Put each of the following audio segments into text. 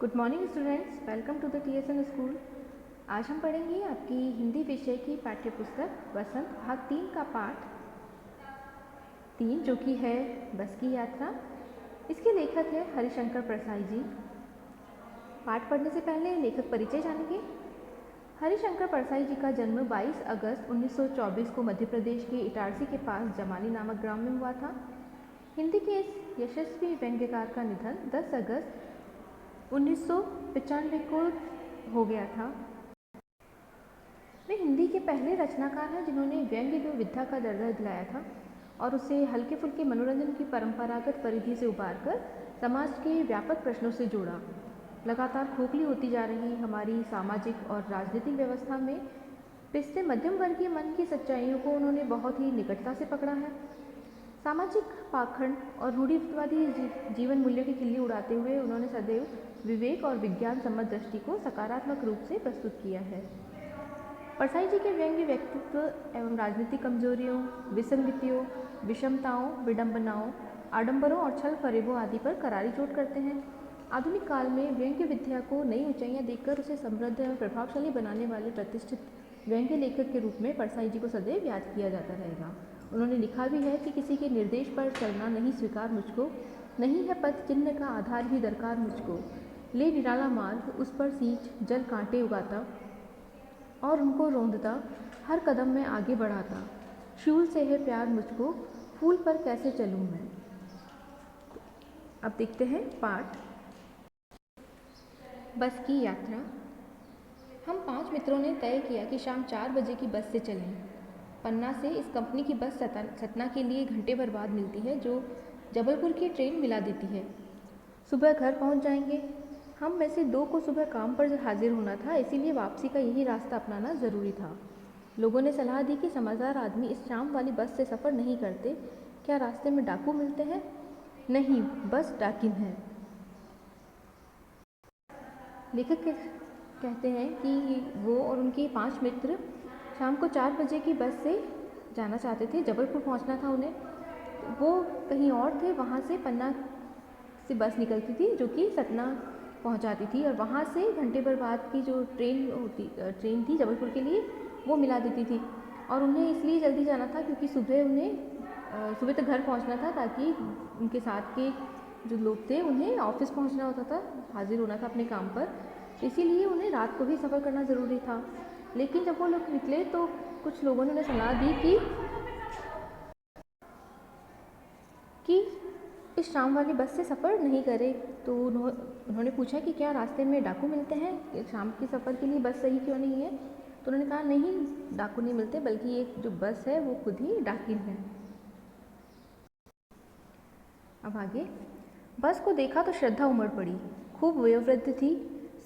Good morning students, welcome to the TSN school. आज हम पढ़ेंगे आपकी हिंदी विषय की पाठ्य पुस्तक वसंत भाग 3 का पाठ 3 जो कि है बस की यात्रा। इसके लेखक है हरिशंकर परसाई जी। पाठ पढ़ने से पहले लेखक परिचय जानेंगे। हरिशंकर परसाई जी का जन्म 22 अगस्त 1924 को मध्य प्रदेश के इटारसी के पास जमानी नामक ग्राम में हुआ था। हिंदी के इस यशस्वी व्यंग्यकार का निधन 10 अगस्त 1995 को हो गया था। वे हिंदी के पहले रचनाकार हैं जिन्होंने व्यंग्य को विधा का दर्जा दिलाया था और उसे हल्के फुल्के मनोरंजन की परंपरागत परिधि से उबारकर समाज के व्यापक प्रश्नों से जोड़ा। लगातार खोखली होती जा रही हमारी सामाजिक और राजनीतिक व्यवस्था में पिसते मध्यम वर्गीय मन की सच्चाइयों को उन्होंने बहुत ही निकटता से पकड़ा है। सामाजिक पाखंड और रूढ़िवादी जीवन मूल्यों की खिल्ली उड़ाते हुए उन्होंने सदैव विवेक और विज्ञान सम्मत दृष्टि को सकारात्मक रूप से प्रस्तुत किया है। परसाई जी के व्यंग्य व्यक्तित्व एवं राजनीतिक कमजोरियों, विसंगतियों, विषमताओं, विडंबनाओं, आडंबरों और छल फरेबों आदि पर करारी चोट करते हैं। आधुनिक काल में व्यंग्य विद्या को नई ऊंचाइयां देकर उसे समृद्ध एवं प्रभावशाली बनाने वाले प्रतिष्ठित व्यंग्य लेखक के रूप में परसाई जी को सदैव याद किया जाता रहेगा। उन्होंने लिखा भी है कि किसी के निर्देश पर चलना नहीं स्वीकार मुझको, नहीं है पथ चिन्ह का आधार भी दरकार मुझको, ले निराला मार्ग उस पर सींच जल कांटे उगाता और उनको रोंदता हर कदम में आगे बढ़ाता, शूल से है प्यार मुझको फूल पर कैसे चलूं मैं। अब देखते हैं पाठ बस की यात्रा। हम 5 मित्रों ने तय किया कि शाम 4 बजे की बस से चलें। पन्ना से इस कंपनी की बस सतना के लिए घंटे भर बाद मिलती है जो जबलपुर की ट्रेन मिला देती है। सुबह घर पहुंच जाएंगे। हम में से 2 को सुबह काम पर हाजिर होना था, इसीलिए वापसी का यही रास्ता अपनाना ज़रूरी था। लोगों ने सलाह दी कि समझदार आदमी इस शाम वाली बस से सफ़र नहीं करते। क्या रास्ते में डाकू मिलते हैं? नहीं, बस डाकिन है। लेखक कहते हैं कि वो और उनके 5 मित्र शाम को 4 बजे की बस से जाना चाहते थे। जबलपुर पहुंचना था उन्हें। वो कहीं और थे। वहाँ से पन्ना से बस निकलती थी जो कि सतना पहुंचाती थी और वहाँ से घंटे भर बाद की जो ट्रेन थी जबलपुर के लिए वो मिला देती थी। और उन्हें इसलिए जल्दी जाना था क्योंकि सुबह तक घर पहुँचना था ताकि उनके साथ के जो लोग थे उन्हें ऑफिस पहुँचना होता था, हाजिर होना था अपने काम पर, इसीलिए उन्हें रात को भी सफ़र करना ज़रूरी था। लेकिन जब वो लोग निकले तो कुछ लोगों ने उन्हें सलाह दी कि इस शाम वाली बस से सफ़र नहीं करें। तो उन्होंने पूछा कि क्या रास्ते में डाकू मिलते हैं, शाम के सफ़र के लिए बस सही क्यों नहीं है। तो उन्होंने कहा नहीं, डाकू नहीं मिलते, बल्कि ये जो बस है वो खुद ही डाकिन है। अब आगे। बस को देखा तो श्रद्धा उमड़ पड़ी। खूब वयोवृद्ध थी,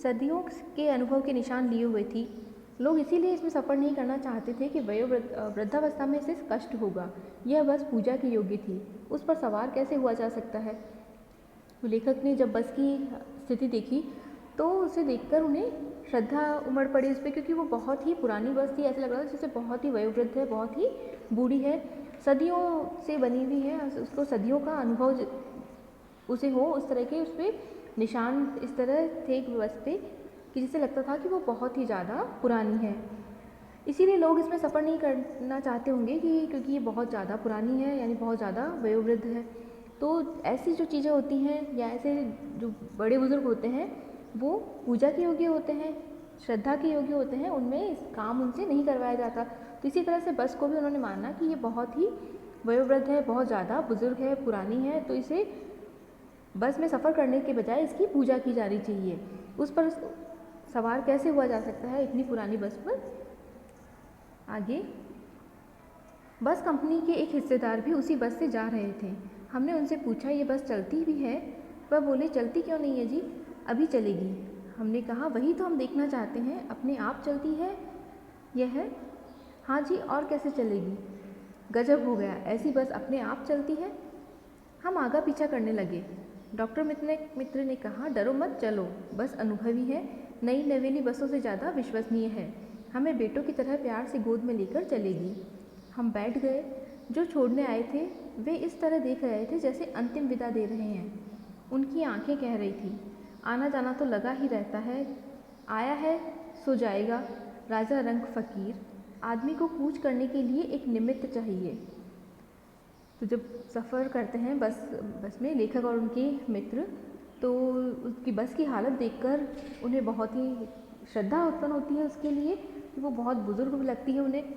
सदियों के अनुभव के निशान लिए हुए थी। लोग इसीलिए इसमें सफ़र नहीं करना चाहते थे कि वृद्धावस्था में इसे कष्ट होगा। यह बस पूजा की योग्य थी, उस पर सवार कैसे हुआ जा सकता है। लेखक ने जब बस की स्थिति देखी तो उसे देखकर उन्हें श्रद्धा उमड़ पड़ी उस पर, क्योंकि वो बहुत ही पुरानी बस थी। ऐसा लग रहा था जैसे बहुत ही वयोवृद्ध है, बहुत ही बूढ़ी है, सदियों से बनी हुई है, उसको सदियों का अनुभव उसे हो, उस तरह के उस पर निशान इस तरह थे बस पे कि जिससे लगता था कि वो बहुत ही ज़्यादा पुरानी है। इसीलिए लोग इसमें सफ़र नहीं करना चाहते होंगे कि क्योंकि ये बहुत ज़्यादा पुरानी है, यानी बहुत ज़्यादा वयोवृद्ध है। तो ऐसी जो चीज़ें होती हैं या ऐसे जो बड़े बुजुर्ग होते हैं वो पूजा के योग्य होते हैं, श्रद्धा के योग्य होते हैं, उनमें इस काम उनसे नहीं करवाया जाता। तो इसी तरह से बस को भी उन्होंने माना कि ये बहुत ही वयोवृद्ध है, बहुत ज़्यादा बुजुर्ग है, पुरानी है, तो इसे बस में सफ़र करने के बजाय इसकी पूजा की जानी चाहिए। उस पर सवार कैसे हुआ जा सकता है इतनी पुरानी बस पर। आगे। बस कंपनी के एक हिस्सेदार भी उसी बस से जा रहे थे। हमने उनसे पूछा ये बस चलती भी है? वह बोले चलती क्यों नहीं है जी, अभी चलेगी। हमने कहा वही तो हम देखना चाहते हैं, अपने आप चलती है यह है? हाँ जी, और कैसे चलेगी? गजब हो गया, ऐसी बस अपने आप चलती है। हम आगा पीछा करने लगे। डॉक्टर मित्र ने कहा डरो मत, चलो, बस अनुभवी है, नई नवेली बसों से ज़्यादा विश्वसनीय है, हमें बेटों की तरह प्यार से गोद में लेकर चलेगी। हम बैठ गए। जो छोड़ने आए थे वे इस तरह देख रहे थे जैसे अंतिम विदा दे रहे हैं। उनकी आंखें कह रही थी आना जाना तो लगा ही रहता है, आया है सो जाएगा, राजा रंग फ़कीर। आदमी को कूच करने के लिए एक निमित्त चाहिए। तो जब सफ़र करते हैं बस में लेखक और उनके मित्र, तो उसकी बस की हालत देखकर उन्हें बहुत ही श्रद्धा उत्पन्न होती है उसके लिए, कि वो बहुत बुज़ुर्ग लगती है उन्हें।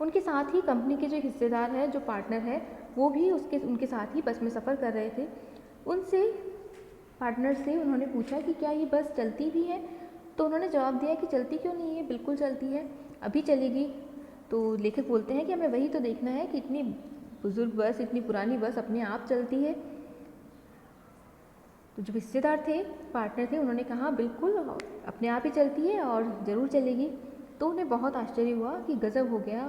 उनके साथ ही कंपनी के जो एक हिस्सेदार है, जो पार्टनर है, वो भी उनके साथ ही बस में सफ़र कर रहे थे। उनसे पार्टनर से उन्होंने पूछा कि क्या ये बस चलती भी है? तो उन्होंने जवाब दिया कि चलती क्यों नहीं है, बिल्कुल चलती है, अभी चलेगी। तो लेखक बोलते हैं कि हमें वही तो देखना है कि इतनी बुज़ुर्ग बस, इतनी पुरानी बस अपने आप चलती है। तो जो हिस्सेदार थे, पार्टनर थे, उन्होंने कहा बिल्कुल अपने आप ही चलती है और ज़रूर चलेगी। तो उन्हें बहुत आश्चर्य हुआ कि गज़ब हो गया,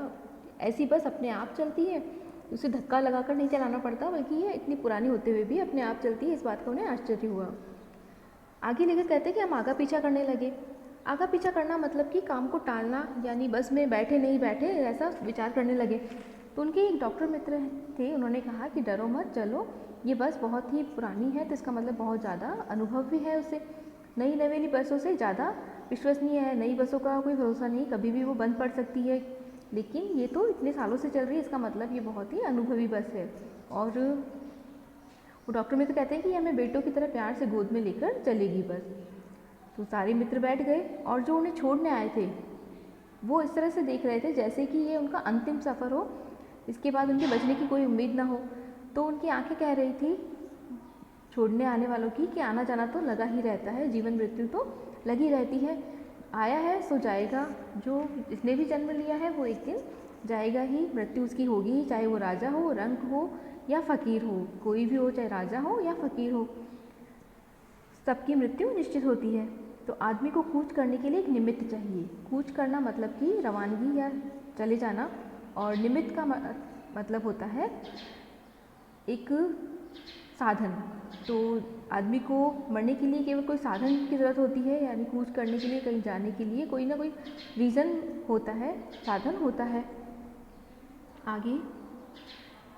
ऐसी बस अपने आप चलती है, उसे धक्का लगाकर नहीं चलाना पड़ता, बल्कि ये इतनी पुरानी होते हुए भी अपने आप चलती है। इस बात का उन्हें आश्चर्य हुआ। आगे लेकर कहते हैं कि हम आगा पीछा करने लगे। आगा पीछा करना मतलब कि काम को टालना, यानी बस में बैठे नहीं बैठे ऐसा विचार करने लगे। तो उनके एक डॉक्टर मित्र थे, उन्होंने कहा कि डरो मत, चलो, ये बस बहुत ही पुरानी है, तो इसका मतलब बहुत ज़्यादा अनुभव भी है उसे। नई नवेली बसों से ज़्यादा विश्वसनीय है, नई बसों का कोई भरोसा नहीं, कभी भी वो बंद पड़ सकती है, लेकिन ये तो इतने सालों से चल रही है, इसका मतलब ये बहुत ही अनुभवी बस है। और वो डॉक्टर मित्र कहते हैं कि हमें बेटों की तरह प्यार से गोद में लेकर चलेगी बस। तो सारे मित्र बैठ गए और जो उन्हें छोड़ने आए थे वो इस तरह से देख रहे थे जैसे कि ये उनका अंतिम सफ़र हो, इसके बाद उनके बचने की कोई उम्मीद ना हो। तो उनकी आंखें कह रही थी छोड़ने आने वालों की कि आना जाना तो लगा ही रहता है, जीवन मृत्यु तो लगी रहती है, आया है सो जाएगा। जो जिसने भी जन्म लिया है वो एक दिन जाएगा ही, मृत्यु उसकी होगी ही, चाहे वो राजा हो, रंक हो या फ़कीर हो, कोई भी हो, चाहे राजा हो या फ़कीर हो, सबकी मृत्यु निश्चित होती है। तो आदमी को कूच करने के लिए एक निमित्त चाहिए। कूच करना मतलब कि रवानगी या चले जाना, और निमित्त का मतलब होता है एक साधन। तो आदमी को मरने के लिए केवल कोई साधन की ज़रूरत होती है, यानी कूच करने के लिए, कहीं जाने के लिए कोई ना कोई रीज़न होता है, साधन होता है। आगे,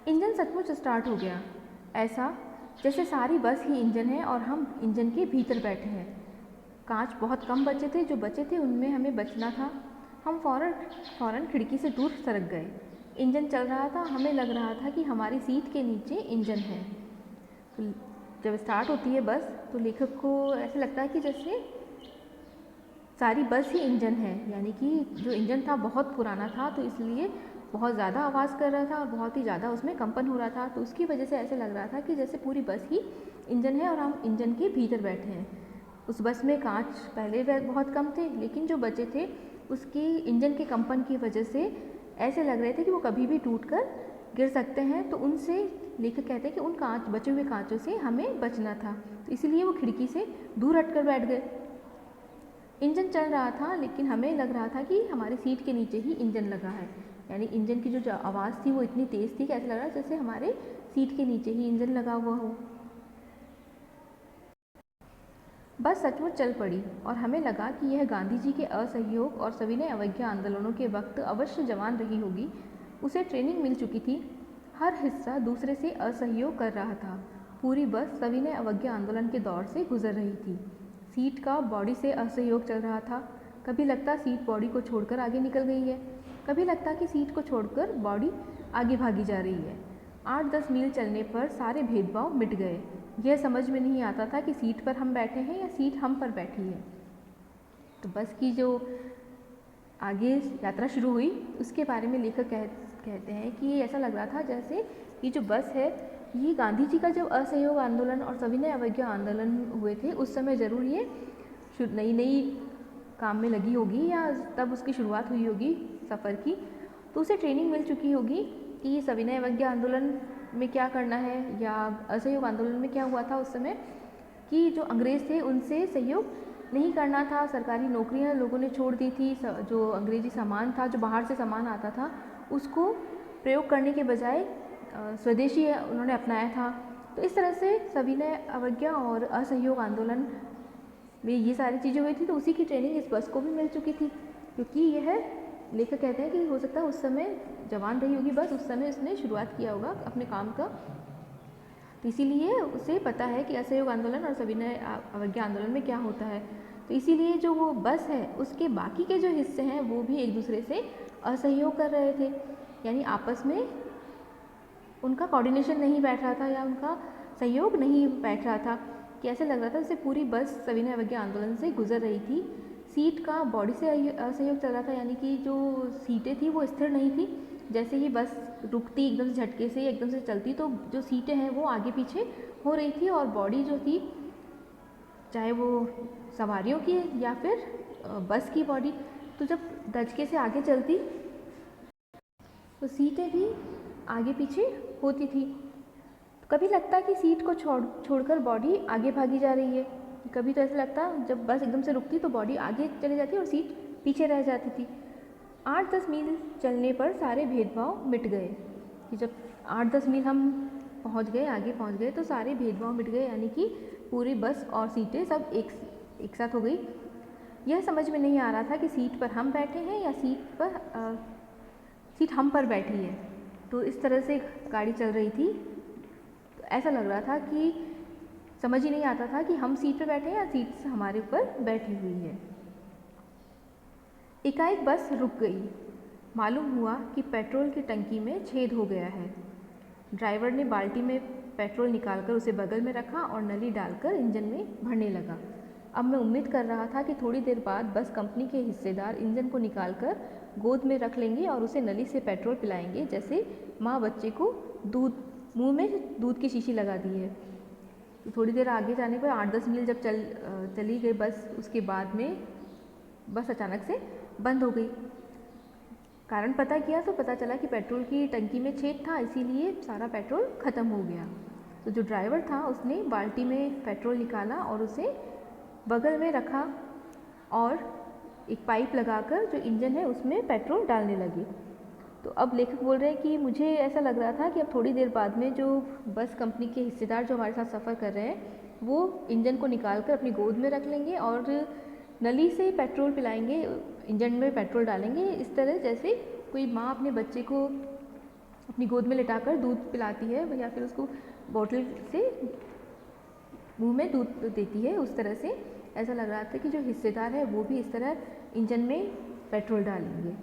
इंजन सचमुच स्टार्ट हो गया, ऐसा जैसे सारी बस ही इंजन है और हम इंजन के भीतर बैठे हैं। कांच बहुत कम बचे थे, जो बचे थे उनमें हमें बचना था। हम फ़ौरन खिड़की से दूर सरक गए। इंजन चल रहा था, हमें लग रहा था कि हमारी सीट के नीचे इंजन है। तो जब स्टार्ट होती है बस, तो लेखक को ऐसा लगता है कि जैसे सारी बस ही इंजन है, यानी कि जो इंजन था बहुत पुराना था, तो इसलिए बहुत ज़्यादा आवाज़ कर रहा था और बहुत ही ज़्यादा उसमें कंपन हो रहा था। तो उसकी वजह से ऐसे लग रहा था कि जैसे पूरी बस ही इंजन है और हम इंजन के भीतर बैठे हैं। उस बस में कांच पहले बहुत कम थे, लेकिन जो बचे थे उसकी इंजन के कंपन की वजह से ऐसे लग रहे थे कि वो कभी भी टूटकर गिर सकते हैं। तो उनसे लेखक कहते हैं कि उन बचे हुए कांचों से हमें बचना था, तो इसीलिए वो खिड़की से दूर हटकर बैठ गए। इंजन चल रहा था, लेकिन हमें लग रहा था कि हमारी सीट के नीचे ही इंजन लगा है, यानी इंजन की जो आवाज़ थी वो इतनी तेज़ थी कि ऐसा लग रहा जैसे हमारे सीट के नीचे ही इंजन लगा हुआ हो। बस सचमुच चल पड़ी और हमें लगा कि यह गांधी जी के असहयोग और सविनय अवज्ञा आंदोलनों के वक्त अवश्य जवान रही होगी। उसे ट्रेनिंग मिल चुकी थी, हर हिस्सा दूसरे से असहयोग कर रहा था। पूरी बस सविनय अवज्ञा आंदोलन के दौर से गुजर रही थी। सीट का बॉडी से असहयोग चल रहा था। कभी लगता सीट बॉडी को छोड़कर आगे निकल गई है, कभी लगता कि सीट को छोड़कर बॉडी आगे भागी जा रही है। 8-10 मील चलने पर सारे भेदभाव मिट गए। यह समझ में नहीं आता था कि सीट पर हम बैठे हैं या सीट हम पर बैठी है। तो बस की जो आगे यात्रा शुरू हुई उसके बारे में लेखक कहते हैं कि ये ऐसा लग रहा था जैसे ये जो बस है ये गांधी जी का जब असहयोग आंदोलन और सविनय अवज्ञा आंदोलन हुए थे उस समय ज़रूर ये नई नई काम में लगी होगी या तब उसकी शुरुआत हुई होगी सफ़र की, तो उसे ट्रेनिंग मिल चुकी होगी कि सविनय अवज्ञा आंदोलन में क्या करना है या असहयोग आंदोलन में क्या हुआ था उस समय, कि जो अंग्रेज़ थे उनसे सहयोग नहीं करना था। सरकारी नौकरियां लोगों ने छोड़ दी थी, जो अंग्रेज़ी सामान था, जो बाहर से सामान आता था, उसको प्रयोग करने के बजाय स्वदेशी उन्होंने अपनाया था। तो इस तरह से सविनय अवज्ञा और असहयोग आंदोलन में ये सारी चीज़ें हुई थी। तो उसी की ट्रेनिंग इस बस को भी मिल चुकी थी, क्योंकि यह लेखक कहते हैं कि हो सकता है उस समय जवान रही होगी बस, उस समय उसने शुरुआत किया होगा अपने काम का। तो इसीलिए उसे पता है कि असहयोग आंदोलन और सविनय अवज्ञा आंदोलन में क्या होता है। तो इसीलिए जो वो बस है उसके बाकी के जो हिस्से हैं वो भी एक दूसरे से असहयोग कर रहे थे, यानी आपस में उनका कोऑर्डिनेशन नहीं बैठ रहा था या उनका सहयोग नहीं बैठ रहा था, कि ऐसे लग रहा था जैसे पूरी बस सविनय अवज्ञा आंदोलन से गुजर रही थी। सीट का बॉडी से असहयोग चल रहा था, यानी कि जो सीटें थी वो स्थिर नहीं थी। जैसे ही बस रुकती एकदम से झटके से एकदम से चलती तो जो सीटें हैं वो आगे पीछे हो रही थी, और बॉडी जो थी चाहे वो सवारियों की या फिर बस की बॉडी, तो जब धचके से आगे चलती तो सीटें भी आगे पीछे होती थी। कभी लगता कि सीट को छोड़कर बॉडी आगे भागी जा रही है, कभी तो ऐसा लगता जब बस एकदम से रुकती तो बॉडी आगे चली जाती और सीट पीछे रह जाती थी। 8-10 मील चलने पर सारे भेदभाव मिट गए, कि जब 8-10 मील हम आगे पहुंच गए तो सारे भेदभाव मिट गए, यानी कि पूरी बस और सीटें सब एक साथ हो गई। यह समझ में नहीं आ रहा था कि सीट पर हम बैठे हैं या सीट हम पर बैठी है। तो इस तरह से गाड़ी चल रही थी, तो ऐसा लग रहा था कि समझ ही नहीं आता था कि हम सीट पर बैठे हैं या सीट हमारे ऊपर बैठी हुई है। एकाएक बस रुक गई। मालूम हुआ कि पेट्रोल की टंकी में छेद हो गया है। ड्राइवर ने बाल्टी में पेट्रोल निकालकर उसे बगल में रखा और नली डालकर इंजन में भरने लगा। अब मैं उम्मीद कर रहा था कि थोड़ी देर बाद बस कंपनी के हिस्सेदार इंजन को निकालकर गोद में रख लेंगे और उसे नली से पेट्रोल पिलाएंगे, जैसे माँ बच्चे को मुंह में दूध की शीशी लगा दी है। तो थोड़ी देर आगे जाने पर 8-10 मील जब चली गई बस, उसके बाद में बस अचानक से बंद हो गई। कारण पता किया तो पता चला कि पेट्रोल की टंकी में छेद था, इसीलिए सारा पेट्रोल ख़त्म हो गया। तो जो ड्राइवर था उसने बाल्टी में पेट्रोल निकाला और उसे बगल में रखा और एक पाइप लगाकर जो इंजन है उसमें पेट्रोल डालने लगे। तो अब लेखक बोल रहे हैं कि मुझे ऐसा लग रहा था कि अब थोड़ी देर बाद में जो बस कंपनी के हिस्सेदार जो हमारे साथ सफ़र कर रहे हैं वो इंजन को निकाल कर अपनी गोद में रख लेंगे और नली से पेट्रोल पिलाएंगे, इंजन में पेट्रोल डालेंगे, इस तरह जैसे कोई माँ अपने बच्चे को अपनी गोद में लिटाकर दूध पिलाती है या फिर उसको बोतल से मुंह में दूध देती है, उस तरह से ऐसा लग रहा था कि जो हिस्सेदार है वो भी इस तरह इंजन में पेट्रोल डालेंगे।